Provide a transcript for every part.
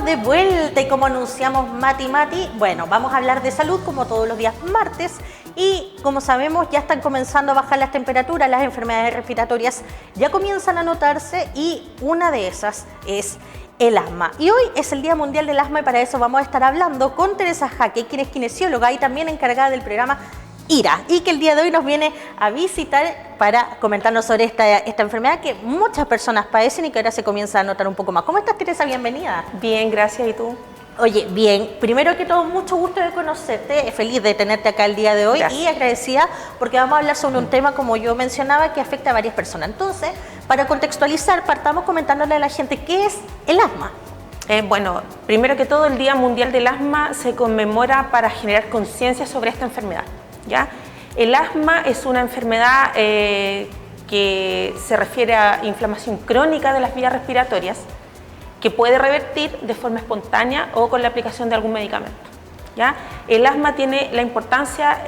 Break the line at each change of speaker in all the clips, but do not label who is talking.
de vuelta y como anunciamos Mati, bueno, vamos a hablar de salud como todos los días martes y como sabemos ya están comenzando a bajar las temperaturas, las enfermedades respiratorias ya comienzan a notarse y una de esas es el asma. Y hoy es el Día Mundial del Asma y para eso vamos a estar hablando con Teresa Jaque, quien es kinesióloga y también encargada del programa IRA y que el día de hoy nos viene a visitar para comentarnos sobre esta enfermedad que muchas personas padecen y que ahora se comienza a notar un poco más. ¿Cómo estás, Teresa? Bienvenida.
Bien, gracias. ¿Y tú?
Oye, bien. Primero que todo, mucho gusto de conocerte. Feliz de tenerte acá el día de hoy. Gracias. Y agradecida porque vamos a hablar sobre un tema, como yo mencionaba, que afecta a varias personas. Entonces, para contextualizar, partamos comentándole a la gente qué es el asma.
Bueno, primero que todo, el Día Mundial del Asma se conmemora para generar conciencia sobre esta enfermedad. ¿Ya? El asma es una enfermedad que se refiere a inflamación crónica de las vías respiratorias que puede revertir de forma espontánea o con la aplicación de algún medicamento. ¿Ya? El asma tiene la importancia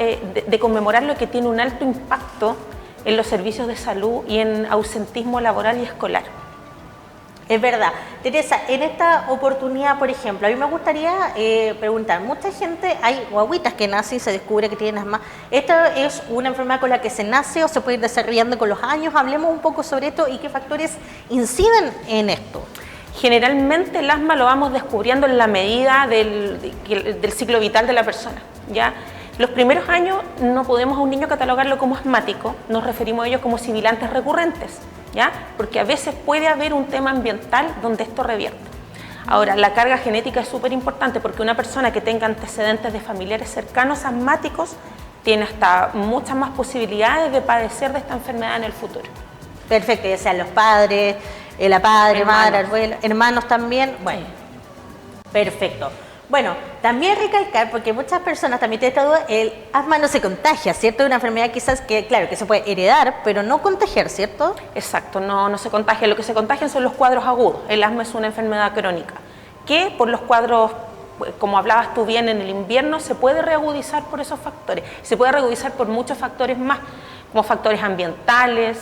de conmemorarlo, que tiene un alto impacto en los servicios de salud y en ausentismo laboral y escolar.
Es verdad. Teresa, en esta oportunidad, por ejemplo, a mí me gustaría preguntar, mucha gente, hay guaguitas que nacen y se descubre que tienen asma. ¿Esta es una enfermedad con la que se nace o se puede ir desarrollando con los años? Hablemos un poco sobre esto y qué factores inciden en esto.
Generalmente el asma lo vamos descubriendo en la medida del ciclo vital de la persona, ¿ya? Los primeros años no podemos a un niño catalogarlo como asmático, nos referimos a ellos como sibilantes recurrentes, ¿ya? Porque a veces puede haber un tema ambiental donde esto revierte. Ahora, la carga genética es súper importante porque una persona que tenga antecedentes de familiares cercanos asmáticos tiene hasta muchas más posibilidades de padecer de esta enfermedad en el futuro.
Perfecto, ya sean los padres, la padre, madre, abuelo, hermanos también, bueno, perfecto. Bueno, también recalcar, porque muchas personas también tienen esta duda, el asma no se contagia, ¿cierto? Es una enfermedad quizás que, claro, que se puede heredar, pero no contagiar, ¿cierto?
Exacto, no se contagia. Lo que se contagian son los cuadros agudos. El asma es una enfermedad crónica, que por los cuadros, como hablabas tú bien, en el invierno se puede reagudizar por esos factores. Se puede reagudizar por muchos factores más, como factores ambientales,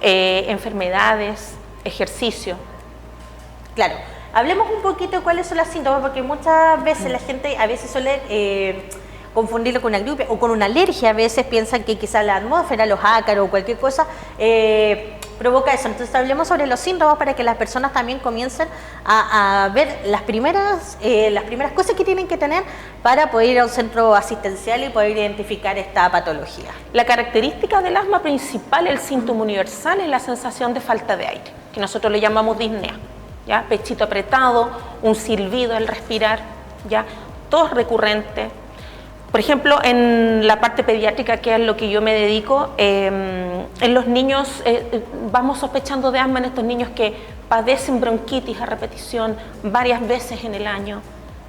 enfermedades, ejercicio.
Claro. Hablemos un poquito de cuáles son los síntomas, porque muchas veces la gente a veces suele confundirlo con una gripe o con una alergia. A veces piensan que quizás la atmósfera, los ácaros o cualquier cosa provoca eso. Entonces hablemos sobre los síntomas para que las personas también comiencen a ver las primeras cosas que tienen que tener para poder ir a un centro asistencial y poder identificar esta patología.
La característica del asma principal, el síntoma universal, es la sensación de falta de aire, que nosotros le llamamos disnea. ¿Ya? Pechito apretado, un silbido al respirar, ¿ya? Tos recurrente. Por ejemplo, en la parte pediátrica, que es lo que yo me dedico, en los niños vamos sospechando de asma en estos niños que padecen bronquitis a repetición varias veces en el año,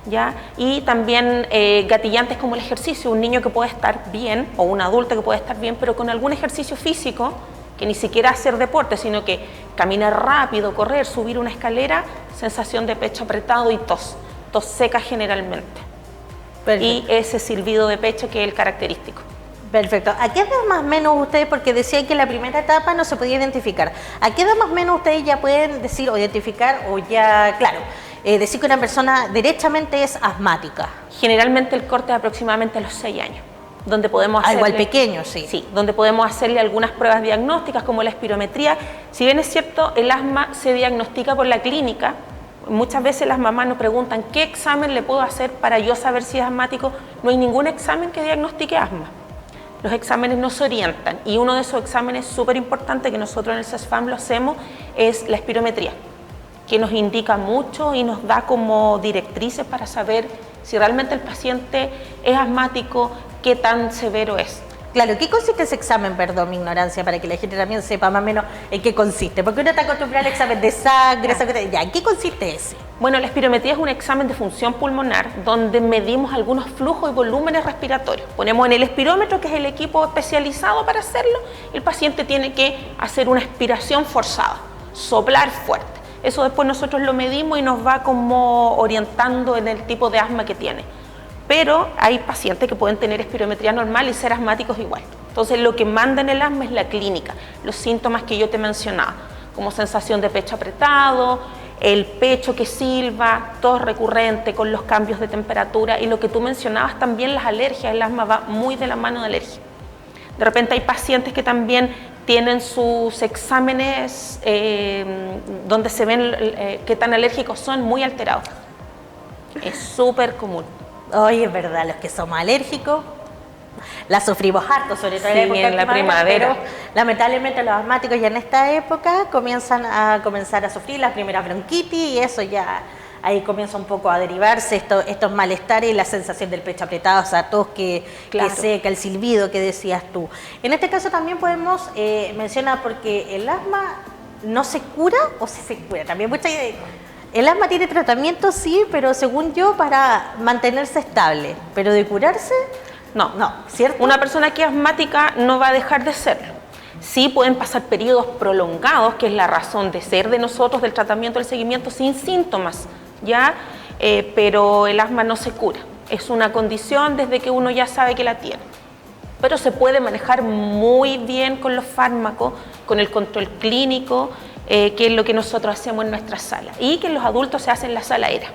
¿ya? Y también gatillantes como el ejercicio, un niño que puede estar bien o un adulto que puede estar bien, pero con algún ejercicio físico, que ni siquiera hacer deporte, sino que caminar rápido, correr, subir una escalera, sensación de pecho apretado y tos seca generalmente. Perfecto. Y ese silbido de pecho que es el característico.
Perfecto. ¿A qué edad más o menos ustedes, porque decían que en la primera etapa no se podía identificar, ¿a qué edad más o menos ustedes ya pueden decir o identificar o ya, claro, decir que una persona derechamente es asmática?
Generalmente el corte es aproximadamente a los 6 años. Donde podemos hacerle,
igual pequeño, sí.
Sí, donde podemos hacerle algunas pruebas diagnósticas como la espirometría. Si bien es cierto, el asma se diagnostica por la clínica, muchas veces las mamás nos preguntan ¿qué examen le puedo hacer para yo saber si es asmático? No hay ningún examen que diagnostique asma. Los exámenes nos orientan y uno de esos exámenes súper importante que nosotros en el CESFAM lo hacemos es la espirometría, que nos indica mucho y nos da como directrices para saber si realmente el paciente es asmático, qué tan severo es.
Claro, ¿qué consiste ese examen? Perdón, mi ignorancia, para que la gente también sepa más o menos en qué consiste. Porque uno está acostumbrado al examen de sangre, ya, ¿en qué consiste ese?
Bueno, la espirometría es un examen de función pulmonar donde medimos algunos flujos y volúmenes respiratorios. Ponemos en el espirómetro, que es el equipo especializado para hacerlo, el paciente tiene que hacer una expiración forzada, soplar fuerte. Eso después nosotros lo medimos y nos va como orientando en el tipo de asma que tiene. Pero hay pacientes que pueden tener espirometría normal y ser asmáticos igual. Entonces lo que manda en el asma es la clínica, los síntomas que yo te mencionaba, como sensación de pecho apretado, el pecho que silba, tos recurrente con los cambios de temperatura, y lo que tú mencionabas también, las alergias. El asma va muy de la mano de alergia. De repente hay pacientes que también tienen sus exámenes donde se ven qué tan alérgicos son, muy alterados. Es súper común.
Oye, es verdad, los que somos alérgicos la sufrimos harto, sobre todo
Sí, en la primavera.
pero lamentablemente los asmáticos ya en esta época comienzan a sufrir las primeras bronquitis, y eso ya ahí comienza un poco a derivarse estos malestares y la sensación del pecho apretado, o sea, tos que seca, el silbido que decías tú. En este caso también podemos mencionar, porque el asma no se cura, o si se cura, también mucha idea. El asma tiene tratamiento, sí, pero según yo, para mantenerse estable, pero de curarse,
no,
¿cierto?
Una persona que es asmática no va a dejar de serlo. Sí pueden pasar periodos prolongados, que es la razón de ser de nosotros, del tratamiento, del seguimiento, sin síntomas, ¿ya? Pero el asma no se cura. Es una condición desde que uno ya sabe que la tiene. Pero se puede manejar muy bien con los fármacos, con el control clínico, que es lo que nosotros hacemos en nuestra sala, y que en los adultos se hace en la sala ERA.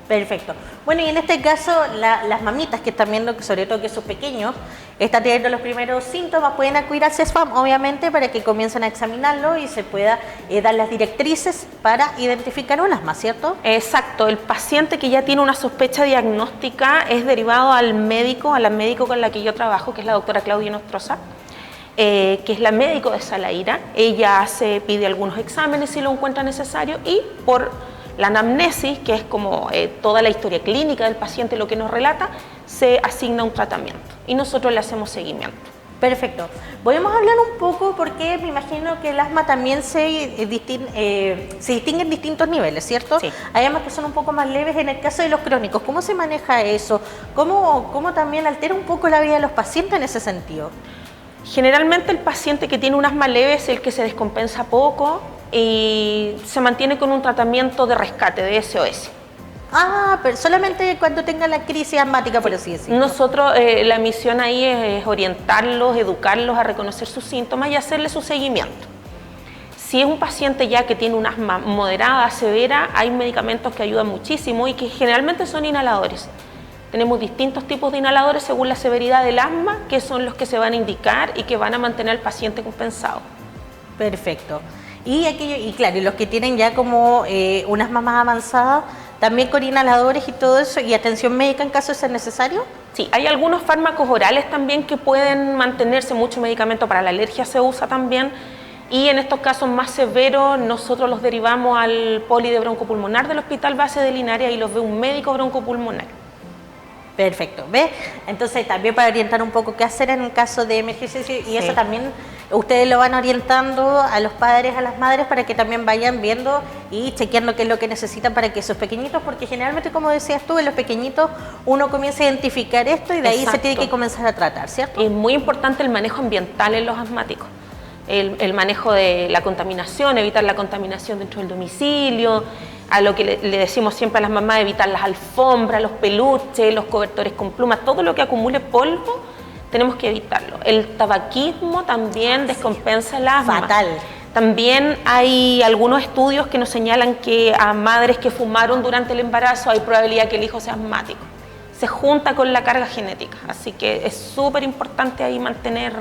Perfecto. Bueno, y en este caso, las mamitas que están viendo, sobre todo que sus pequeños están teniendo los primeros síntomas, pueden acudir al CESFAM, obviamente, para que comiencen a examinarlo y se pueda dar las directrices para identificar un asma, ¿cierto?
Exacto. El paciente que ya tiene una sospecha diagnóstica es derivado al médico, a la médico con la que yo trabajo, que es la doctora Claudia Nostroza, que es la médico de Sala ERA. Ella pide algunos exámenes si lo encuentra necesario, y por la anamnesis, que es como toda la historia clínica del paciente, lo que nos relata, se asigna un tratamiento y nosotros le hacemos seguimiento.
Perfecto. Podemos hablar un poco, porque me imagino que el asma también se distingue en distintos niveles, ¿cierto?
Sí.
Hay asmas que son un poco más leves. En el caso de los crónicos, ¿cómo se maneja eso? ¿Cómo también altera un poco la vida de los pacientes en ese sentido?
Generalmente el paciente que tiene un asma leve es el que se descompensa poco y se mantiene con un tratamiento de rescate, de SOS.
Ah, pero solamente cuando tenga la crisis asmática, por así decirlo.
Nosotros, la misión ahí es orientarlos, educarlos a reconocer sus síntomas y hacerle su seguimiento. Si es un paciente ya que tiene un asma moderada, severa, hay medicamentos que ayudan muchísimo y que generalmente son inhaladores. Tenemos distintos tipos de inhaladores según la severidad del asma, que son los que se van a indicar y que van a mantener al paciente compensado.
Perfecto. Y claro, y los que tienen ya como un asma más avanzada, también con inhaladores y todo eso, y atención médica en caso de ser necesario.
Sí, hay algunos fármacos orales también que pueden mantenerse, mucho medicamento para la alergia se usa también, y en estos casos más severos nosotros los derivamos al poli de broncopulmonar del Hospital Base de Linares y los ve un médico broncopulmonar.
Perfecto, ¿ves? Entonces también para orientar un poco qué hacer en caso de emergencia, y eso también ustedes lo van orientando a los padres, a las madres, para que también vayan viendo y chequeando qué es lo que necesitan para que sus pequeñitos, porque generalmente, como decías tú, en los pequeñitos uno comienza a identificar esto y de ahí se tiene que comenzar a tratar, ¿cierto?
Es muy importante el manejo ambiental en los asmáticos, el manejo de la contaminación, evitar la contaminación dentro del domicilio, a lo que le decimos siempre a las mamás, evitar las alfombras, los peluches, los cobertores con plumas, todo lo que acumule polvo, tenemos que evitarlo. El tabaquismo también descompensa el asma.
Fatal.
También hay algunos estudios que nos señalan que a madres que fumaron durante el embarazo hay probabilidad que el hijo sea asmático. Se junta con la carga genética, así que es súper importante ahí mantener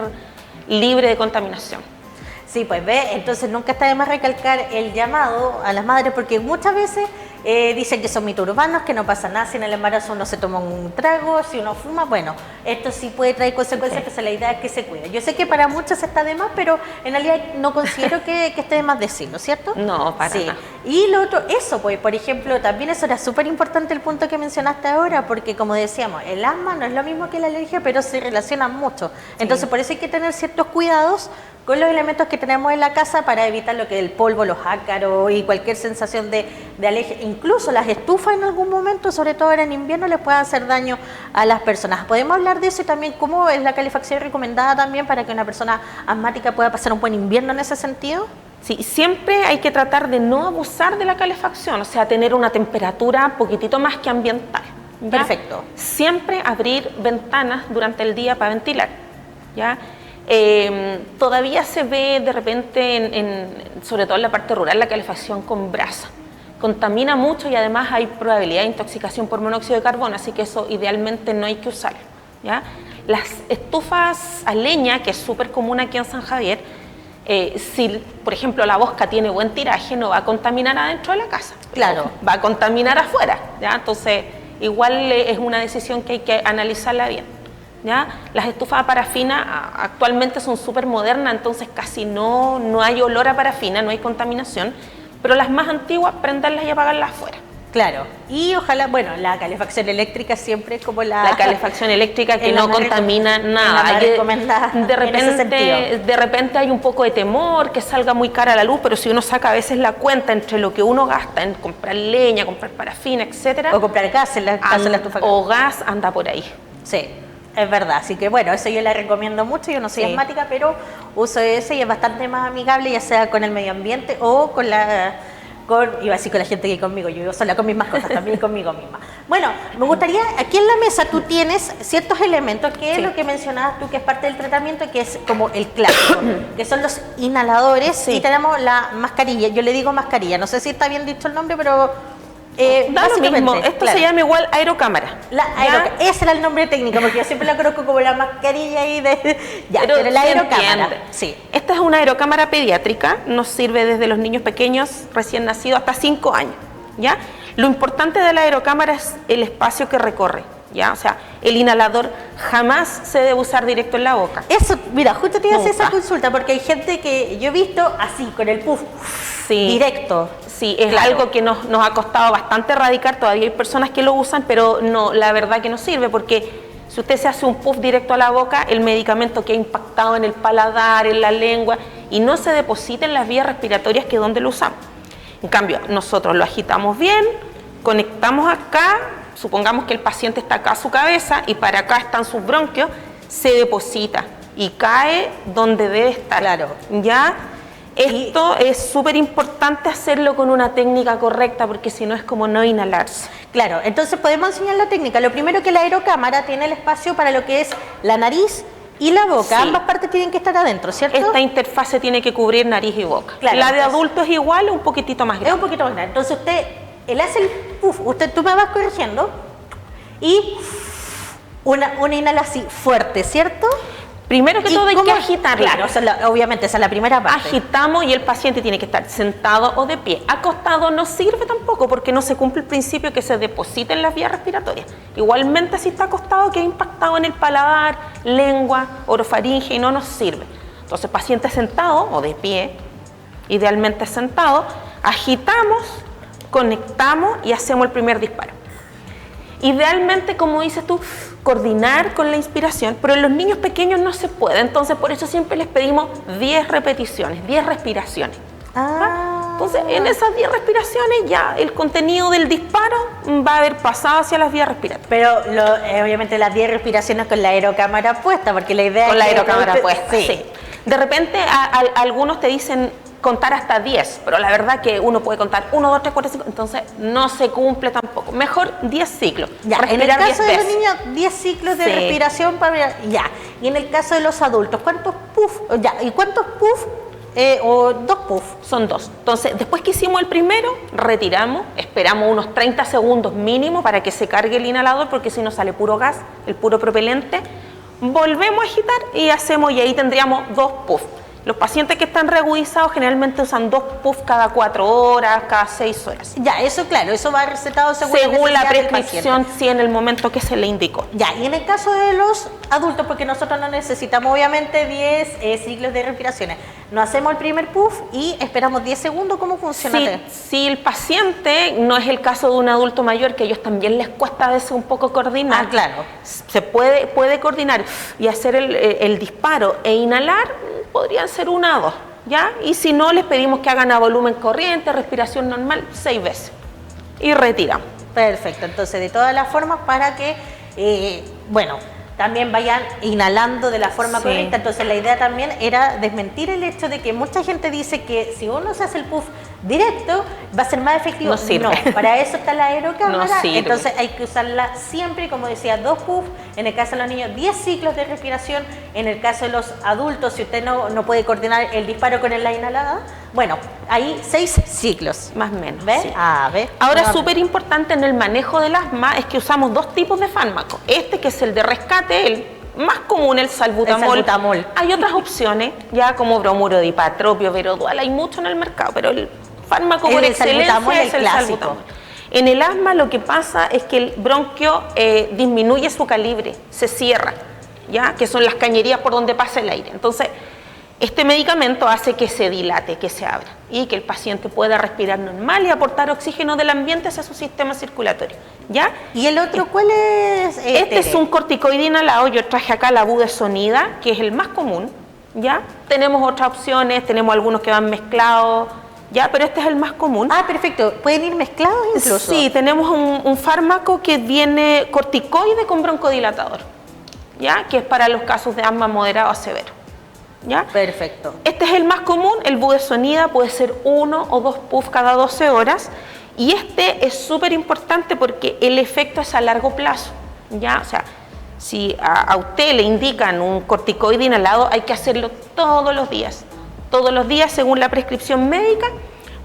libre de contaminación.
Sí, pues ve, entonces nunca está de más recalcar el llamado a las madres, porque muchas veces dicen que son mitos urbanos, que no pasa nada si en el embarazo uno se toma un trago, si uno fuma, bueno, esto sí puede traer consecuencias, pero la idea es que se cuide. Yo sé que para muchas está de más, pero en realidad no considero que esté de más decirlo, ¿cierto?
No, para nada.
Y lo otro, eso, pues, por ejemplo, también eso era súper importante el punto que mencionaste ahora, porque como decíamos, el asma no es lo mismo que la alergia, pero se relacionan mucho. Entonces, por eso hay que tener ciertos cuidados con los elementos que tenemos en la casa para evitar lo que es el polvo, los ácaros y cualquier sensación de alergia. Incluso las estufas en algún momento, sobre todo ahora en invierno, les pueden hacer daño a las personas. ¿Podemos hablar de eso y también cómo es la calefacción recomendada también para que una persona asmática pueda pasar un buen invierno en ese sentido?
Sí, siempre hay que tratar de no abusar de la calefacción, o sea, tener una temperatura un poquitito más que ambiental, ¿ya?
Perfecto.
Siempre abrir ventanas durante el día para ventilar, ¿ya? Todavía se ve de repente, sobre todo en la parte rural, la calefacción con contamina mucho y además hay probabilidad de intoxicación por monóxido de carbono, así que eso idealmente no hay que usarlo, ¿ya? Las estufas a leña, que es súper común aquí en San Javier, si, por ejemplo, la bosca tiene buen tiraje, no va a contaminar adentro de la casa.
Claro.
Va a contaminar afuera, ¿ya? Entonces, igual es una decisión que hay que analizarla bien, ¿ya? Las estufas a parafina actualmente son súper modernas, entonces casi no hay olor a parafina, no hay contaminación, pero las más antiguas, prenderlas y apagarlas afuera.
Claro, y ojalá, bueno, la calefacción eléctrica siempre es como la
calefacción eléctrica que no contamina nada. De repente hay un poco de temor que salga muy cara la luz, pero si uno saca a veces la cuenta entre lo que uno gasta en comprar leña, comprar parafina, etcétera,
o comprar gas en la casa de la estufa.
O gas, anda por ahí.
Sí, es verdad. Así que bueno, eso yo la recomiendo mucho. Yo no soy asmática, pero uso ese y es bastante más amigable, ya sea con el medio ambiente o con la... iba a decir con la gente que hay conmigo, yo vivo sola con mis mascotas, también conmigo misma. Bueno, me gustaría, aquí en la mesa tú tienes ciertos elementos, que es lo que mencionabas tú, que es parte del tratamiento, que es como el clásico, que son los inhaladores, y tenemos la mascarilla, yo le digo mascarilla, no sé si está bien dicho el nombre, pero...
da lo mismo, esto se llama igual aerocámara.
Ese era el nombre técnico, porque yo siempre la conozco como la mascarilla ahí de... pero la aerocámara.
Sí. Esta es una aerocámara pediátrica, nos sirve desde los niños pequeños, recién nacidos, hasta 5 años, ¿ya? Lo importante de la aerocámara es el espacio que recorre, ¿ya? O sea, el inhalador jamás se debe usar directo en la boca.
Eso, mira, justo te iba a hacer esa consulta, porque hay gente que yo he visto así, con el puff, directo.
Sí, es algo que nos ha costado bastante erradicar, todavía hay personas que lo usan, pero no, la verdad que no sirve, porque si usted se hace un puff directo a la boca, el medicamento que ha impactado en el paladar, en la lengua, y no se deposita en las vías respiratorias, que es donde lo usamos. En cambio, nosotros lo agitamos bien, conectamos acá, supongamos que el paciente está acá a su cabeza, y para acá están sus bronquios, se deposita y cae donde debe estar.
Claro.
¿Ya? Esto es súper importante hacerlo con una técnica correcta, porque si no es como no inhalarse.
Claro, entonces podemos enseñar la técnica. Lo primero, que la aerocámara tiene el espacio para lo que es la nariz y la boca. Ambas partes tienen que estar adentro, ¿cierto?
Esta interfase tiene que cubrir nariz y boca.
Claro,
la de adulto es igual, un poquitito más grande.
Es un poquito más grande. Entonces él hace el puff, tú me vas corrigiendo, y una inhala así fuerte, ¿cierto?
Primero que todo hay que agitarla.
Claro, obviamente esa es la primera parte.
Agitamos y el paciente tiene que estar sentado o de pie. Acostado no sirve tampoco, porque no se cumple el principio que se deposita en las vías respiratorias. Igualmente, si está acostado, queda impactado en el paladar, lengua, orofaringe, y no nos sirve. Entonces, paciente sentado o de pie, idealmente sentado, agitamos, conectamos y hacemos el primer disparo. Idealmente, como dices tú, coordinar con la inspiración, pero en los niños pequeños no se puede, entonces por eso siempre les pedimos 10 repeticiones, 10 respiraciones. Entonces, en esas 10 respiraciones ya el contenido del disparo va a haber pasado hacia las vías respiratorias.
Pero obviamente las 10 respiraciones con la aerocámara puesta, porque la idea
con
es
la aerocámara puesta,
sí.
De repente algunos te dicen contar hasta 10, pero la verdad que uno puede contar 1, 2, 3, 4, 5, entonces no se cumple tampoco. Mejor 10 ciclos.
Ya, en el caso de los niños, 10 ciclos de respiración para... Ya, y en el caso de los adultos, ¿cuántos puff? Ya, ¿y cuántos puff? O 2 puff.
Son 2. Entonces, después que hicimos el primero, retiramos, esperamos unos 30 segundos mínimo para que se cargue el inhalador, porque si no sale puro gas, el puro propelente. Volvemos a agitar y hacemos, y ahí tendríamos 2 puff. Los pacientes que están reagudizados generalmente usan 2 puff cada 4 horas, cada 6 horas.
Ya, eso claro, eso va recetado
según la prescripción, sí, en el momento que se le indicó.
Ya, y en el caso de los adultos, porque nosotros no necesitamos obviamente 10 ciclos de respiraciones, nos hacemos el primer puff y esperamos 10 segundos, ¿cómo funciona?
Si el paciente, no es el caso de un adulto mayor, que a ellos también les cuesta a veces un poco coordinar.
Claro.
Se puede coordinar y hacer el disparo e inhalar, podrían ser 1 a 2, ¿ya? Y si no, les pedimos que hagan a volumen corriente, respiración normal, 6 veces. Y retiramos.
Perfecto, entonces de todas las formas para que, también vayan inhalando de la forma correcta. Entonces la idea también era desmentir el hecho de que mucha gente dice que si uno se hace el puff directo, va a ser más efectivo.
No sirve.
No, para eso está la aerocámara,
No sirve.
entonces hay que usarla siempre, como decía, 2 puffs, en el caso de los niños 10 ciclos de respiración, en el caso de los adultos, si usted no puede coordinar el disparo con la inhalada, bueno, ahí 6 ciclos.
Más o menos.
¿Ves?
Sí.
¿Ves?
Ahora, súper importante en el manejo del asma es que usamos 2 tipos de fármacos. Este, que es el de rescate, el más común, el salbutamol.
El salbutamol.
Hay otras opciones, ya como bromuro, dipatropio, verodual, hay mucho en el mercado, pero el fármaco por excelencia es el salbutamol. En el asma lo que pasa es que el bronquio disminuye su calibre, se cierra, ya, que son las cañerías por donde pasa el aire. Entonces, este medicamento hace que se dilate, que se abra y que el paciente pueda respirar normal y aportar oxígeno del ambiente hacia su sistema circulatorio, ¿ya?
¿Y el otro cuál es?
Este es un corticoide inhalado. Yo traje acá la budesonida, que es el más común, ¿ya? Tenemos otras opciones, tenemos algunos que van mezclados, ¿ya? Pero este es el más común.
Ah, perfecto. ¿Pueden ir mezclados incluso?
Sí, tenemos un fármaco que viene corticoide con broncodilatador, ¿ya? Que es para los casos de asma moderado a severo. ¿Ya?
Perfecto.
Este es el más común, el budesonida, puede ser 1 o 2 puffs cada 12 horas, y este es súper importante porque el efecto es a largo plazo, ¿ya? O sea, si a usted le indican un corticoide inhalado, hay que hacerlo todos los días según la prescripción médica,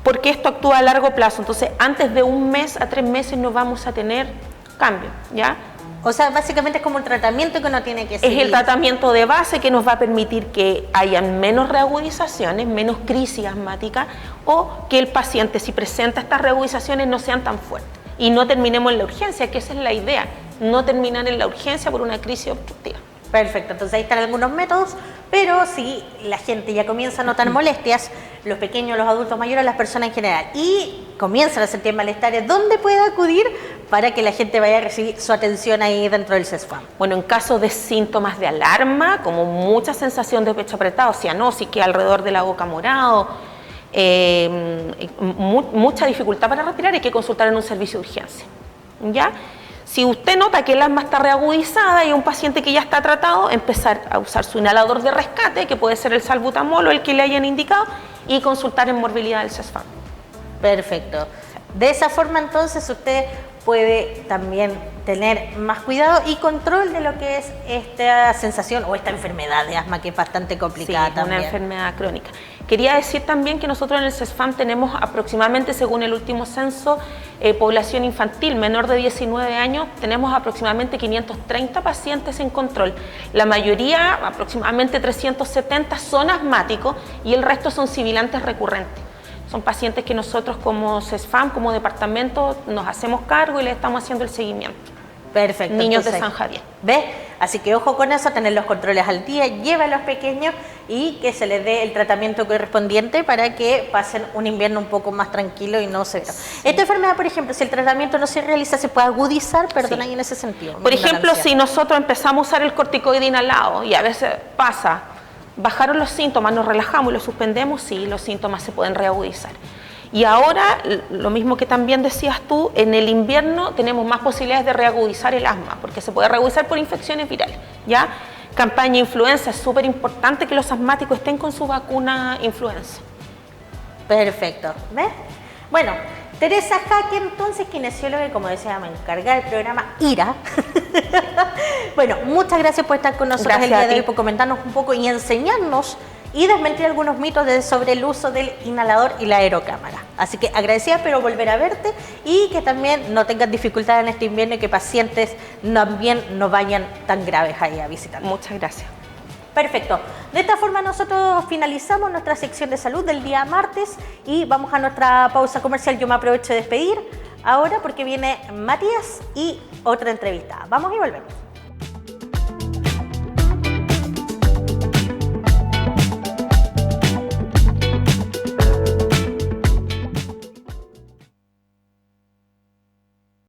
porque esto actúa a largo plazo. Entonces, antes de 1 mes a 3 meses no vamos a tener cambio, ¿ya?
O sea, básicamente es como un tratamiento que uno tiene que seguir.
Es el tratamiento de base que nos va a permitir que haya menos reagudizaciones, menos crisis asmática, o que el paciente, si presenta estas reagudizaciones, no sean tan fuertes y no terminemos en la urgencia, que esa es la idea, no terminar en la urgencia por una crisis obstructiva.
Perfecto, entonces ahí están algunos métodos, pero si la gente ya comienza a notar molestias, los pequeños, los adultos mayores, las personas en general, y comienzan a sentir malestares, ¿dónde puede acudir para que la gente vaya a recibir su atención ahí dentro del CESFAM?
Bueno, en caso de síntomas de alarma, como mucha sensación de pecho apretado, cianosis, que alrededor de la boca morado, mucha dificultad para respirar, hay que consultar en un servicio de urgencia, ¿ya? Si usted nota que el asma está reagudizada y un paciente que ya está tratado, empezar a usar su inhalador de rescate, que puede ser el salbutamol o el que le hayan indicado, y consultar en morbilidad del CESFAM.
Perfecto. De esa forma, entonces, usted puede también tener más cuidado y control de lo que es esta sensación o esta enfermedad de asma, que es bastante complicada
Sí,
también.
una enfermedad crónica. Quería decir también que nosotros en el CESFAM tenemos aproximadamente, según el último censo, población infantil menor de 19 años, tenemos aproximadamente 530 pacientes en control. La mayoría, aproximadamente 370, son asmáticos y el resto son sibilantes recurrentes. Son pacientes que nosotros como CESFAM, como departamento, nos hacemos cargo y les estamos haciendo el seguimiento.
Perfecto.
Niños
Entonces,
de San Javier.
¿Ves? Así que ojo con eso, tener los controles al día, lleva a los pequeños y que se les dé el tratamiento correspondiente para que pasen un invierno un poco más tranquilo y no severo. Esta enfermedad, por ejemplo, si el tratamiento no se realiza, ¿se puede agudizar? Perdona,
Sí.
en ese sentido.
Por ejemplo, si nosotros empezamos a usar el corticoide inhalado y a veces pasa, bajaron los síntomas, nos relajamos y los suspendemos, sí, los síntomas se pueden reagudizar. Y ahora, lo mismo que también decías tú, en el invierno tenemos más posibilidades de reagudizar el asma, porque se puede reagudizar por infecciones virales, ¿ya? Campaña influenza, es súper importante que los asmáticos estén con su vacuna influenza.
Perfecto. ¿Ves? Bueno, Teresa Jaque, entonces, kinesióloga y, como decía, me encarga del programa IRA. Bueno, muchas gracias por estar con nosotros el día de hoy, por comentarnos un poco y enseñarnos y desmentir algunos mitos sobre el uso del inhalador y la aerocámara. Así que agradecida, espero volver a verte y que también no tengas dificultad en este invierno y que pacientes también no vayan tan graves ahí a visitar.
Muchas gracias.
Perfecto. De esta forma nosotros finalizamos nuestra sección de salud del día martes y vamos a nuestra pausa comercial. Yo me aprovecho de despedir ahora porque viene Matías y otra entrevista. Vamos y volvemos.